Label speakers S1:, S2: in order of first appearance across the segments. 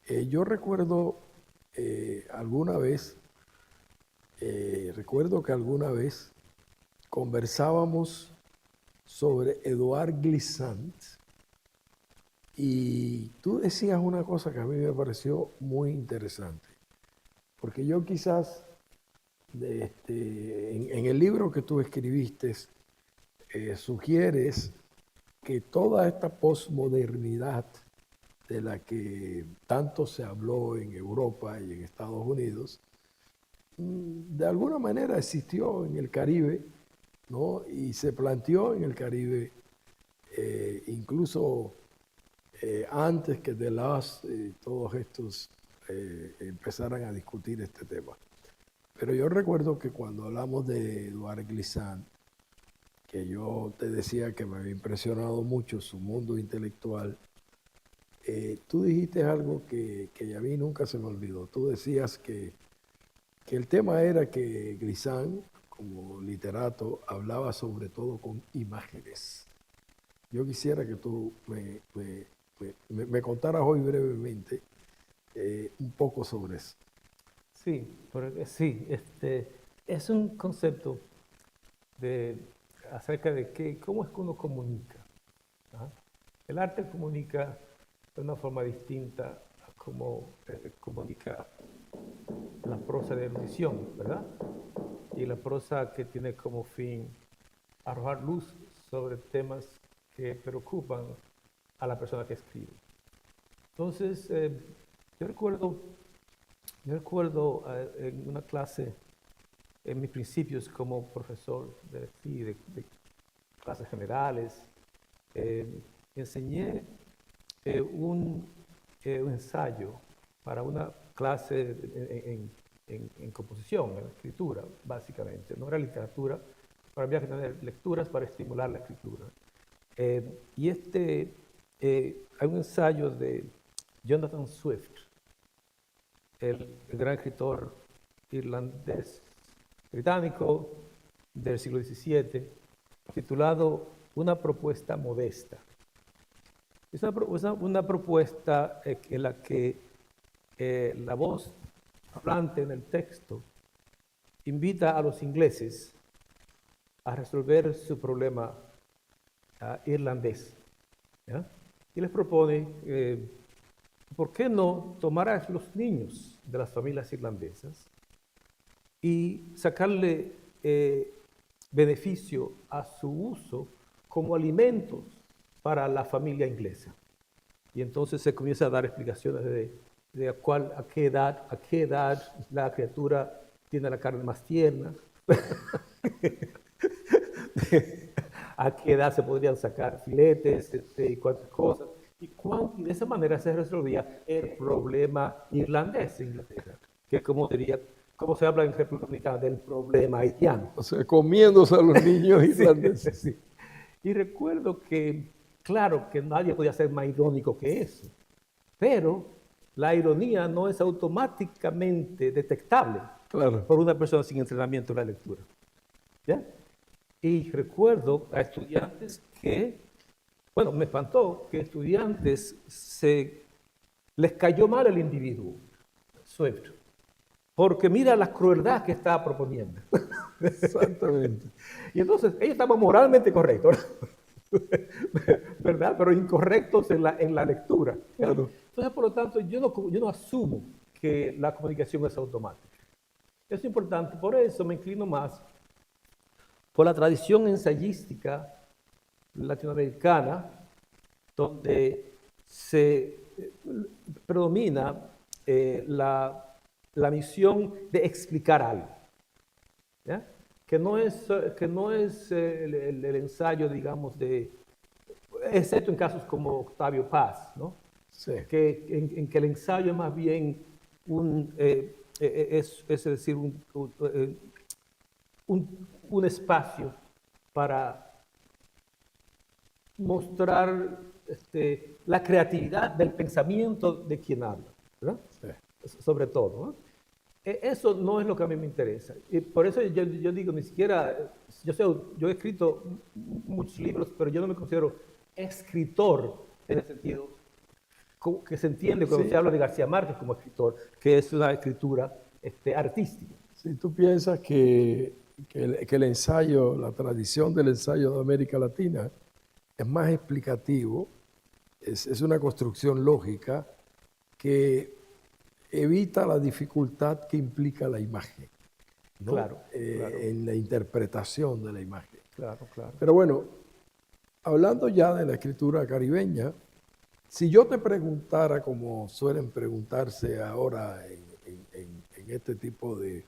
S1: Yo recuerdo alguna vez, recuerdo que alguna vez conversábamos sobre Edouard Glissant y tú decías una cosa que a mí me pareció muy interesante, porque yo quizás en el libro que tú escribiste sugieres que toda esta posmodernidad de la que tanto se habló en Europa y en Estados Unidos, de alguna manera existió en el Caribe, ¿no? Y se planteó en el Caribe, incluso antes que todos estos empezaran a discutir este tema. Pero yo recuerdo que cuando hablamos de Edouard Glissant, que yo te decía que me había impresionado mucho su mundo intelectual, tú dijiste algo que a mí nunca se me olvidó. Tú decías que el tema era que Glissant, como literato, hablaba sobre todo con imágenes. Yo quisiera que tú me contaras hoy brevemente un poco sobre eso.
S2: Sí, sí, es un concepto acerca de cómo es que uno comunica. ¿Ah? El arte comunica de una forma distinta a cómo comunica la prosa de erudición, ¿verdad? Y la prosa que tiene como fin arrojar luz sobre temas que preocupan a la persona que escribe. Entonces, yo recuerdo en una clase, en mis principios como profesor de clases generales, enseñé un ensayo para una clase en composición, en escritura, básicamente. No era literatura, pero había que tener lecturas para estimular la escritura. Y hay un ensayo de Jonathan Swift, el gran escritor irlandés británico del siglo XVII, titulado Una propuesta modesta. Es una propuesta en la que la voz hablante en el texto invita a los ingleses a resolver su problema irlandés. ¿Ya? Y les propone, ¿por qué no tomar a los niños de las familias irlandesas y sacarle beneficio a su uso como alimentos para la familia inglesa? Y entonces se comienza a dar explicaciones de a qué edad la criatura tiene la carne más tierna, a qué edad se podrían sacar filetes y cuántas cosas. Y de esa manera se resolvía el problema irlandés en Inglaterra, que es como se habla en República Dominicana del problema haitiano.
S1: O sea, comiéndose a los niños irlandeses.
S2: Sí. Y recuerdo que, claro, que nadie podía ser más irónico que eso, pero la ironía no es automáticamente detectable por una persona sin entrenamiento en la lectura. ¿Ya? Y recuerdo a estudiantes me espantó que estudiantes les cayó mal el individuo, Swift, porque mira la crueldad que estaba proponiendo.
S1: Exactamente.
S2: Y entonces ellos estaban moralmente correctos, ¿verdad? Pero incorrectos en la lectura.
S1: Claro.
S2: Entonces, por lo tanto, yo no asumo que la comunicación es automática. Es importante, por eso me inclino más por la tradición ensayística latinoamericana, donde se predomina la misión de explicar algo. ¿Ya? Que no es el ensayo, digamos, excepto en casos como Octavio Paz, ¿no?
S1: Sí.
S2: En que el ensayo es más bien es decir, un espacio para mostrar la creatividad del pensamiento de quien habla, ¿verdad? Sí. Sobre todo, ¿no? Eso no es lo que a mí me interesa. Y por eso yo digo, ni siquiera, yo he escrito muchos libros, pero yo no me considero escritor en el sentido que se entiende cuando se habla de García Márquez como escritor, que es una escritura artística.
S1: Si tú piensas que el ensayo, la tradición del ensayo de América Latina es más explicativo, es una construcción lógica que evita la dificultad que implica la imagen, ¿no?
S2: Claro, claro.
S1: En la interpretación de la imagen.
S2: Claro, claro.
S1: Pero bueno, hablando ya de la escritura caribeña, si yo te preguntara, como suelen preguntarse ahora en este tipo de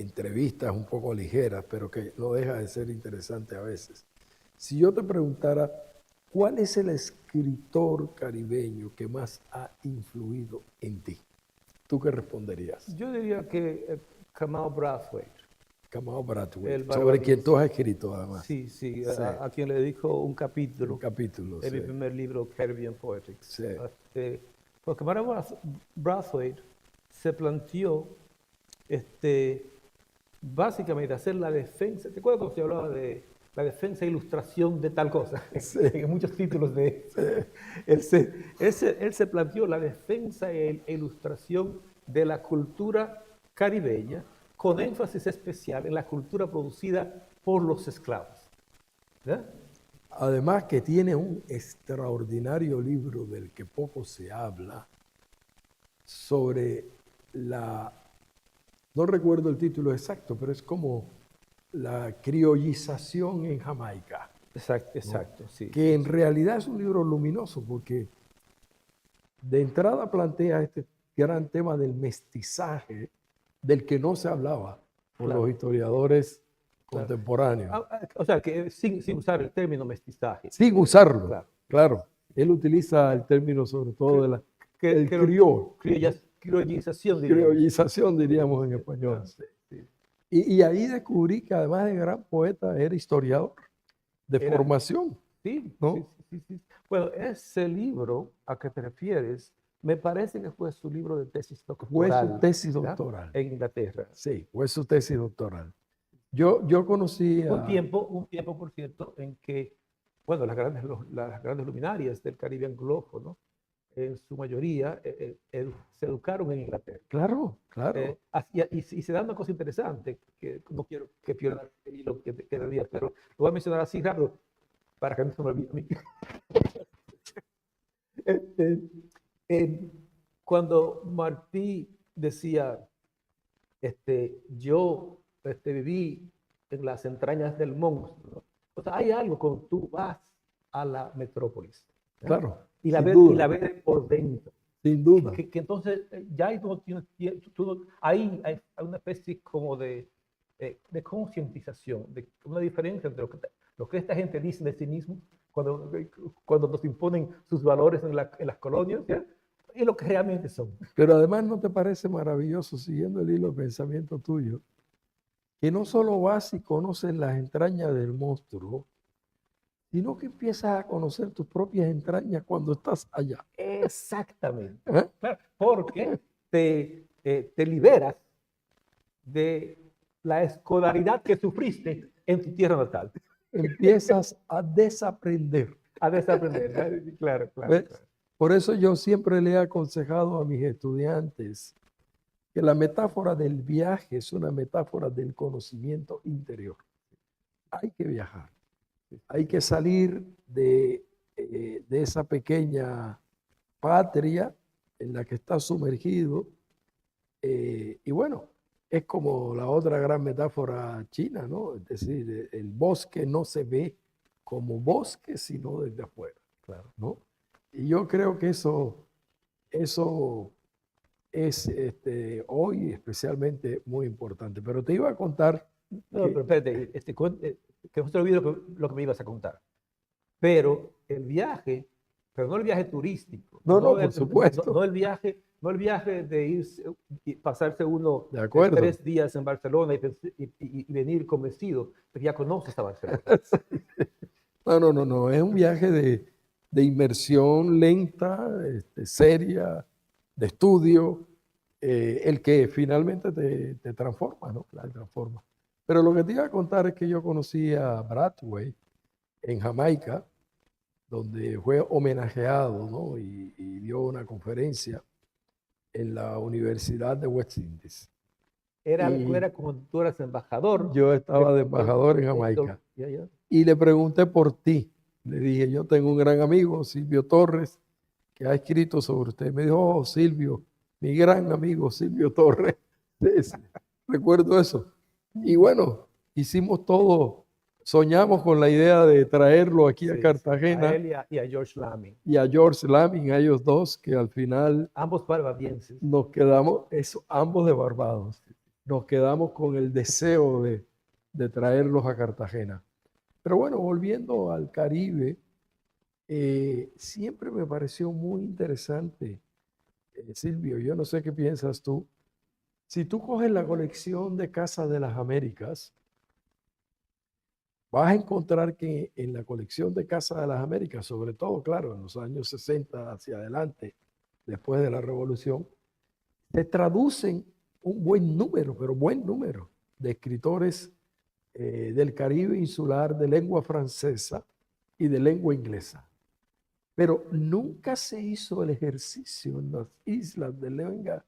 S1: entrevistas un poco ligeras, pero que no deja de ser interesante a veces, si yo te preguntara, ¿cuál es el escritor caribeño que más ha influido en ti? ¿Tú qué responderías?
S2: Yo diría que Kamau Brathwaite.
S1: Kamau Brathwaite, sobre quien tú has escrito además.
S2: Sí, sí, a quien le dedico un capítulo.
S1: Un capítulo,
S2: en mi primer libro, Caribbean Poetics.
S1: Sí.
S2: Porque Kamau Brathwaite se planteó básicamente hacer la defensa. ¿Te acuerdas cuando se hablaba de la defensa e ilustración de tal cosa?
S1: Sí.
S2: En muchos títulos de él se planteó la defensa e ilustración de la cultura caribeña, con énfasis especial en la cultura producida por los esclavos. ¿Verdad?
S1: Además que tiene un extraordinario libro del que poco se habla sobre no recuerdo el título exacto, pero es como la criollización en Jamaica.
S2: Exacto,
S1: ¿no?
S2: sí.
S1: Que en realidad es un libro luminoso porque de entrada plantea este gran tema del mestizaje del que no se hablaba por los historiadores contemporáneos.
S2: O sea, que sin usar el término mestizaje.
S1: Sin usarlo, claro. Él utiliza el término sobre todo de la criollización, diríamos en español. Sí. Y ahí descubrí que además de gran poeta, era historiador de formación.
S2: Sí,
S1: ¿no?
S2: sí. Bueno, ese libro a que te refieres, me parece que fue su libro de tesis doctoral.
S1: Fue su tesis doctoral.
S2: En Inglaterra.
S1: Sí, fue su tesis doctoral. Yo conocí a...
S2: Un tiempo, por cierto, en que, bueno, las grandes luminarias del Caribe anglófono, ¿no? En su mayoría se educaron en Inglaterra.
S1: Claro.
S2: Y se da una cosa interesante, que no quiero que pierda el hilo que debía, pero lo voy a mencionar así rápido, para que no se me olvide a mí. Cuando Martí decía, yo viví en las entrañas del monstruo, ¿no? O sea, hay algo cuando tú vas a la metrópolis. ¿no?
S1: Claro.
S2: Y la ves por dentro.
S1: Sin duda.
S2: Que entonces ya ahí hay una especie como de concientización, de una diferencia entre lo que esta gente dice de sí mismo cuando nos imponen sus valores en las colonias, ¿ya? Y lo que realmente son.
S1: Pero además, ¿no te parece maravilloso, siguiendo el hilo de pensamiento tuyo, que no solo vas y conoces las entrañas del monstruo, sino que empiezas a conocer tus propias entrañas cuando estás allá?
S2: Exactamente. Claro, porque te liberas de la escolaridad que sufriste en tu tierra natal.
S1: Empiezas a desaprender.
S2: Claro.
S1: Por eso yo siempre le he aconsejado a mis estudiantes que la metáfora del viaje es una metáfora del conocimiento interior. Hay que viajar. Hay que salir de esa pequeña patria en la que estás sumergido. Y bueno, es como la otra gran metáfora china, ¿no? Es decir, el bosque no se ve como bosque, sino desde afuera, claro, ¿no? Y yo creo que eso es hoy especialmente muy importante. Pero te iba a contar...
S2: No, pero espérate, que no se te olvide lo que me ibas a contar. Pero el viaje, pero no el viaje turístico.
S1: No, por supuesto.
S2: No el viaje de irse y pasarse uno 3 días en Barcelona y venir convencido de que ya conoces a Barcelona.
S1: No. Es un viaje de inmersión lenta, seria, de estudio, el que finalmente te transforma, ¿no? Te transforma. Pero lo que te iba a contar es que yo conocí a Brathwaite en Jamaica, donde fue homenajeado, ¿no? Y dio una conferencia en la Universidad de West Indies.
S2: Era como tú eras embajador.
S1: Yo estaba de embajador en Jamaica. Y le pregunté por ti. Le dije, yo tengo un gran amigo, Silvio Torres, que ha escrito sobre usted. Me dijo, oh, Silvio, mi gran amigo Silvio Torres. Recuerdo eso. Y bueno, hicimos todo, soñamos con la idea de traerlo aquí a Cartagena.
S2: A él y a George Lamming.
S1: Y a George Lamming, a ellos dos, que al final...
S2: Ambos barbadienses.
S1: Nos quedamos, ambos de Barbados, nos quedamos con el deseo de traerlos a Cartagena. Pero bueno, volviendo al Caribe, siempre me pareció muy interesante, Silvio, yo no sé qué piensas tú. Si tú coges la colección de Casa de las Américas, vas a encontrar que en la colección de Casa de las Américas, sobre todo, claro, en los años 60 hacia adelante, después de la Revolución, se traducen un buen número, pero buen número, de escritores del Caribe insular de lengua francesa y de lengua inglesa. Pero nunca se hizo el ejercicio en las islas de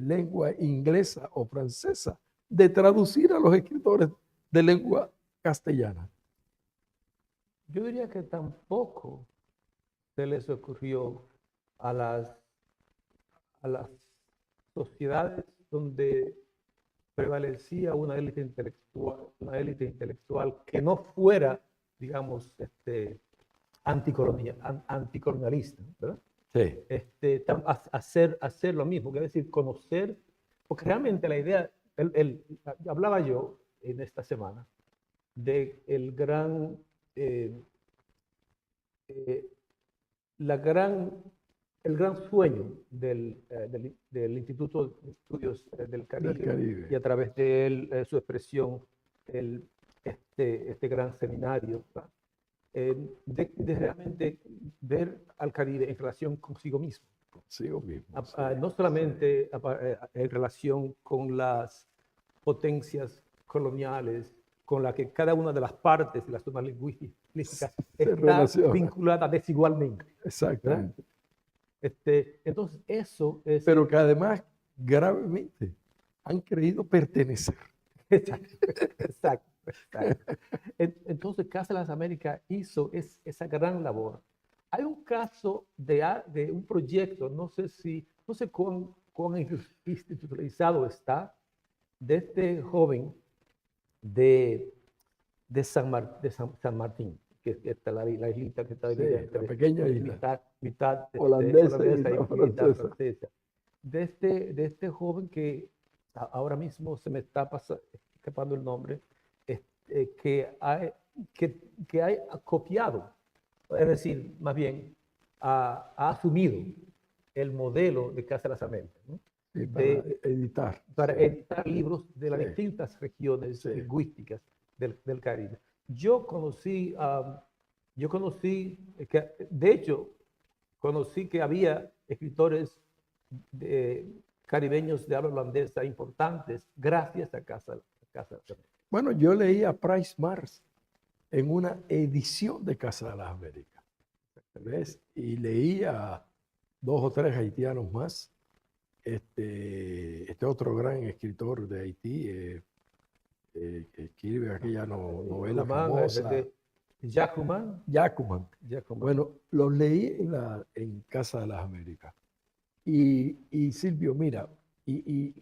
S1: lengua inglesa o francesa de traducir a los escritores de lengua castellana.
S2: Yo diría que tampoco se les ocurrió a las sociedades donde prevalecía una élite intelectual que no fuera, digamos, anticolonialista, ¿verdad?
S1: Sí.
S2: Hacer lo mismo, que es decir, conocer, porque realmente la idea, hablaba yo en esta semana de el gran sueño del Instituto de Estudios del Caribe, y a través de él, su expresión, este gran seminario, de realmente ver al Caribe en relación consigo mismo.
S1: Consigo mismo.
S2: No solamente en relación con las potencias coloniales, con la que cada una de las partes de las zonas lingüísticas está vinculada desigualmente.
S1: Exactamente.
S2: Entonces, eso es...
S1: Pero que además, gravemente, han creído pertenecer.
S2: Exacto. Entonces, Casa de las Américas hizo esa gran labor. Hay un caso de un proyecto, no sé cuán institucionalizado está, de este joven de San Martín, que está la islita que está dividida entre
S1: la pequeña isla,
S2: mitad
S1: holandesa y
S2: mitad francesa. De este joven que ahora mismo se me está escapando el nombre, que ha copiado, es decir, más bien ha asumido el modelo de Casa de las Américas, ¿no?
S1: Sí, para
S2: editar libros de las distintas regiones lingüísticas del Caribe. Yo conocí que, de hecho, conocí que había escritores caribeños de habla holandesa importantes gracias a Casa de las Américas.
S1: Bueno, yo leí a Price Mars en una edición de Casa de las Américas, ¿ves? Y leí a 2 o 3 haitianos más. Este otro gran escritor de Haití, que escribe aquella novela famosa.
S2: Jackman.
S1: Bueno, los leí en Casa de las Américas. Y Silvio, mira,
S2: y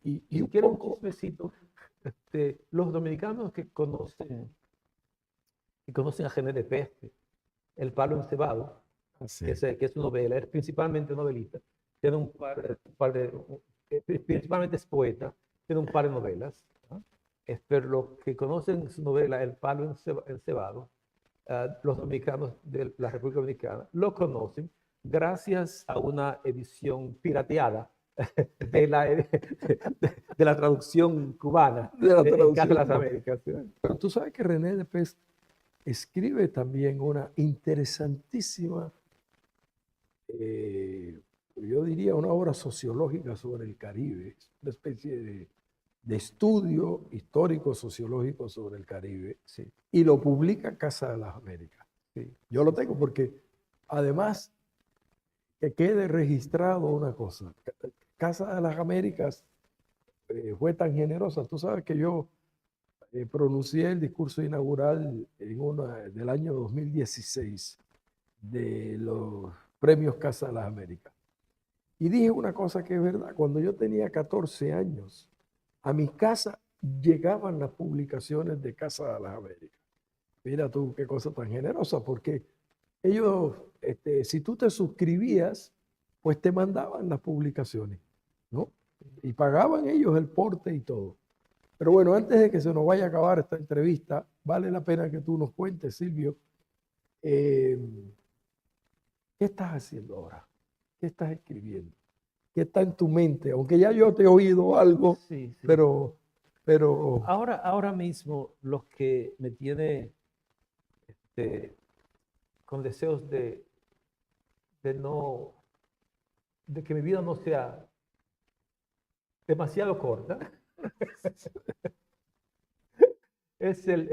S2: quiero un chismecito. Los dominicanos que conocen a Gené de Peste, El Palo Encebado, que es su novela, es principalmente novelista, tiene un par de principalmente es poeta, tiene un par de novelas, ¿no? Pero los que conocen su novela El Palo Encebado, los dominicanos de la República Dominicana lo conocen gracias a una edición pirateada de la traducción cubana de Casa de las Américas.
S1: Pero tú sabes que René de Peste escribe también una interesantísima, yo diría una obra sociológica sobre el Caribe, una especie de estudio histórico sociológico sobre el Caribe, y lo publica Casa de las Américas.
S2: Sí.
S1: Yo lo tengo porque además que quede registrado una cosa. Casa de las Américas fue tan generosa. Tú sabes que yo pronuncié el discurso inaugural del año 2016 de los premios Casa de las Américas. Y dije una cosa que es verdad. Cuando yo tenía 14 años, a mi casa llegaban las publicaciones de Casa de las Américas. Mira tú qué cosa tan generosa, porque ellos, si tú te suscribías, pues te mandaban las publicaciones, ¿no? Y pagaban ellos el porte y todo. Pero bueno, antes de que se nos vaya a acabar esta entrevista, vale la pena que tú nos cuentes, Silvio, eh, ¿qué estás haciendo ahora? ¿Qué estás escribiendo? ¿Qué está en tu mente? Aunque ya yo te he oído algo,
S2: Sí, sí.
S1: pero...
S2: Ahora mismo lo que me tiene con deseos de que mi vida no sea demasiado corta, es el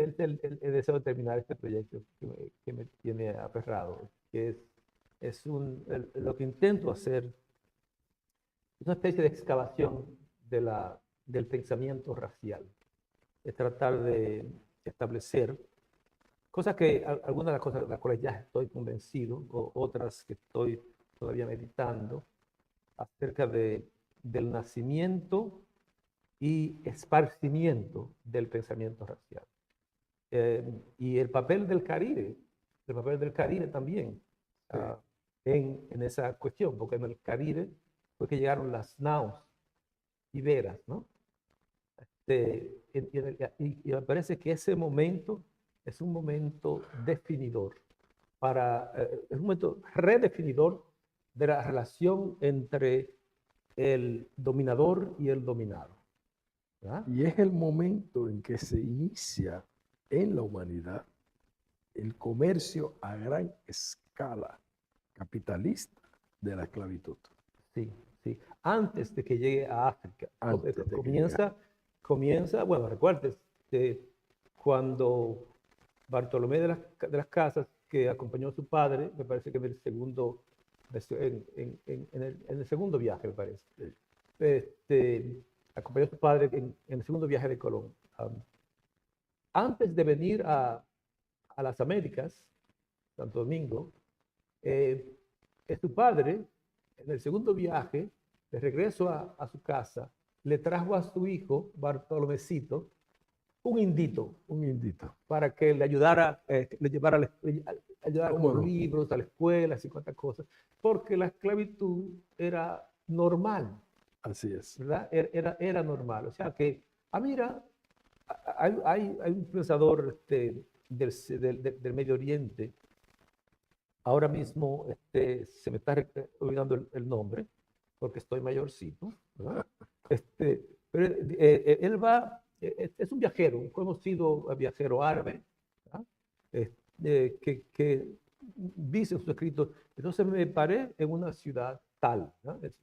S2: deseo de terminar este proyecto que me tiene aferrado, que lo que intento hacer es una especie de excavación del pensamiento racial, es tratar de establecer cosas que, algunas de las cosas de las cuales ya estoy convencido, o otras que estoy todavía meditando, acerca del nacimiento y esparcimiento del pensamiento racial. Y el papel del Caribe también,
S1: Sí.
S2: en esa cuestión, porque en el Caribe fue que llegaron las naos iberas, ¿no? Y me parece que ese momento es un momento definidor, es un momento redefinidor de la relación entre el dominador y el dominado. ¿Verdad?
S1: Y es el momento en que se inicia en la humanidad el comercio a gran escala capitalista de la esclavitud.
S2: Sí, sí. Antes de que llegue a África.
S1: Antes de que llegue.
S2: Comienza, bueno, recuerdes, cuando Bartolomé de las Casas, que acompañó a su padre, me parece que en el segundo, en el segundo viaje, me parece, acompañó a su padre en el segundo viaje de Colón. Antes de venir a las Américas, Santo Domingo, su padre, en el segundo viaje, de regreso a su casa, le trajo a su hijo, Bartolomecito, un indito.
S1: Un indito.
S2: Para que le ayudara, le llevara ayudara con
S1: no?
S2: libros a la escuela, y cuantas cosas, porque la esclavitud era normal.
S1: Así es.
S2: ¿Verdad? Era normal. O sea que, mira, hay un pensador del Medio Oriente, ahora mismo se me está olvidando el nombre, porque estoy mayorcito, ¿verdad? Pero él es un viajero, un conocido viajero árabe, ¿verdad? Que dice en sus escritos, entonces me paré en una ciudad tal, ¿no? Es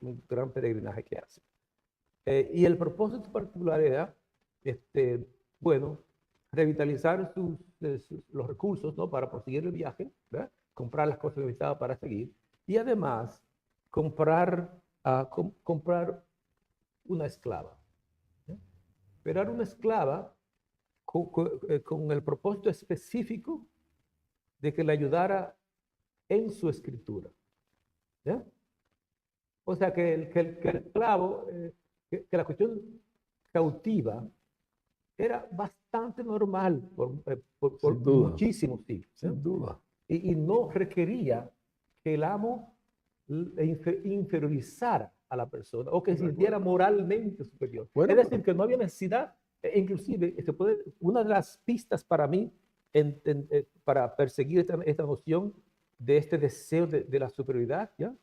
S2: un gran peregrinaje que hace. Y el propósito particular era, bueno, revitalizar los recursos, ¿no? Para proseguir el viaje, ¿verdad? Comprar las cosas que necesitaba para seguir, y además comprar una esclava. ¿Eh? Pero era una esclava con el propósito específico de que le ayudara en su escritura. ¿Ya? O sea, que el esclavo, que la cuestión cautiva era bastante normal por muchísimos siglos.
S1: Sin duda.
S2: Y no requería que el amo inferiorizara a la persona o que se sintiera moralmente superior.
S1: Bueno,
S2: es decir, que no había necesidad, inclusive, una de las pistas para mí, para perseguir esta noción de este deseo de la superioridad, ¿ya?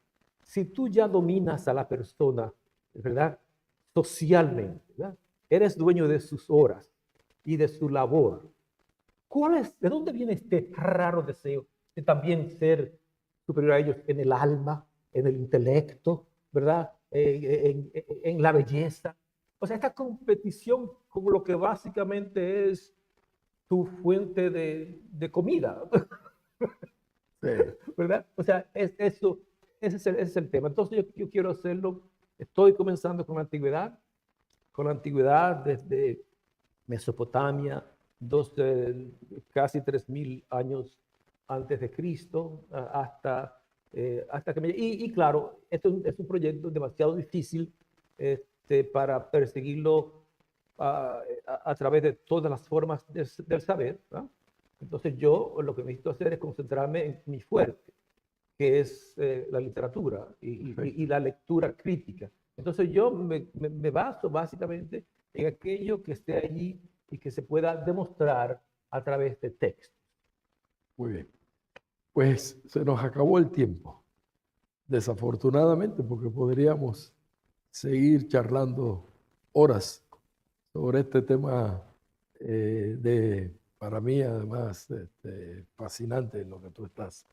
S2: Si tú ya dominas a la persona, ¿verdad? Socialmente, ¿verdad? Eres dueño de sus horas y de su labor. ¿De dónde viene este raro deseo de también ser superior a ellos en el alma, en el intelecto, ¿verdad? En la belleza. O sea, esta competición con lo que básicamente es tu fuente de comida.
S1: Sí.
S2: ¿Verdad? O sea, ese es el tema. Entonces yo quiero hacerlo, estoy comenzando con la antigüedad desde Mesopotamia, casi 3.000 años antes de Cristo, hasta que y claro, esto es un proyecto demasiado difícil para perseguirlo a través de todas las formas del saber, ¿no? Entonces yo lo que necesito hacer es concentrarme en mi fuerte, que es la literatura y la lectura crítica. Entonces yo me baso básicamente en aquello que esté allí y que se pueda demostrar a través de textos.
S1: Muy bien. Pues se nos acabó el tiempo, desafortunadamente, porque podríamos seguir charlando horas sobre este tema para mí, además, fascinante en lo que tú estás,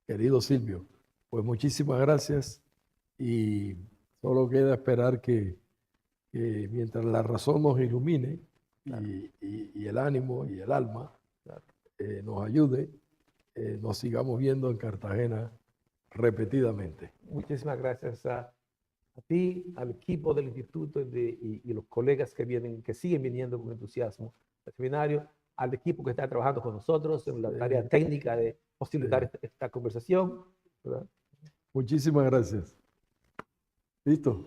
S1: querido Silvio. Pues muchísimas gracias y solo queda esperar que mientras la razón nos ilumine y el ánimo y el alma nos ayude, nos sigamos viendo en Cartagena repetidamente.
S2: Muchísimas gracias a ti, al equipo del instituto y los colegas que vienen, que siguen viniendo con entusiasmo al seminario, al equipo que está trabajando con nosotros en la tarea técnica de posibilitar esta conversación, ¿verdad?
S1: Muchísimas gracias. ¿Listo?